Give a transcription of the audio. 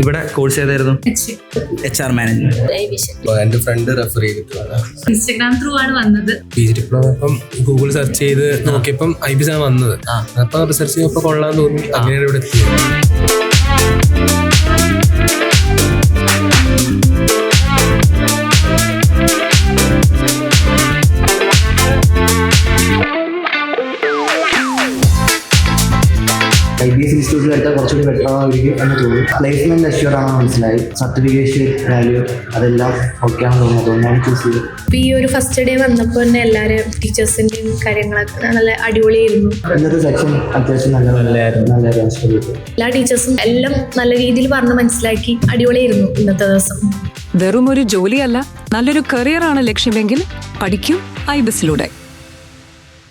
ഇവിടെ കോഴ്സ് ചെയ്തായിരുന്നു HR management. എന്റെ ഫ്രണ്ട് റെഫർ ചെയ്തിട്ടാണ്. ഇൻസ്റ്റാഗ്രാം ത്രൂ ആണ് വന്നത്. PG ഡിപ്ലോമ ഇപ്പം ഗൂഗിൾ സെർച്ച് ചെയ്ത് നോക്കിയപ്പം IBS ആണ് വന്നത്. അപ്പം റിസർച്ച് ചെയ്തപ്പോൾ കൊള്ളാൻ തോന്നി, അങ്ങനെയാണ് ഇവിടെ എത്തിയത്. IBS ഇൻസ്റ്റിറ്റ്യൂട്ടിൽ എടുത്താൽ കുറച്ചുകൂടി ബെറ്റർ ആയിരിക്കും എന്ന് തോന്നുന്നു. പ്ലേസ്മെന്റ് അഷ്യൂർ ആണെന്ന് മനസ്സിലായി. സർട്ടിഫിക്കേഷൻ വാല്യൂ അതെല്ലാം ഓക്കെ ആണെന്ന് തോന്നുന്നു. അതുകൊണ്ടാണ് ചൂസ് ചെയ്തത്. ഈ ഒരു ഫസ്റ്റ് ഡേ വന്നപ്പോൾ തന്നെ എല്ലാവരും ടീച്ചേഴ്സിൻ്റെയും കാര്യങ്ങളൊക്കെ നല്ല അടിപൊളിയായിരുന്നു. ഇന്നത്തെ സെക്ഷൻ അത്യാവശ്യം നല്ലതായിരുന്നു. എല്ലാ ടീച്ചേഴ്സും എല്ലാം നല്ല രീതിയിൽ പറഞ്ഞ് മനസ്സിലാക്കി അടിപൊളിയായിരുന്നു ഇന്നത്തെ ദിവസം. വെറും ഒരു ജോലിയല്ല, നല്ലൊരു കരിയറാണ് ലക്ഷ്യമെങ്കിൽ പഠിക്കൂ IBSലൂടെ.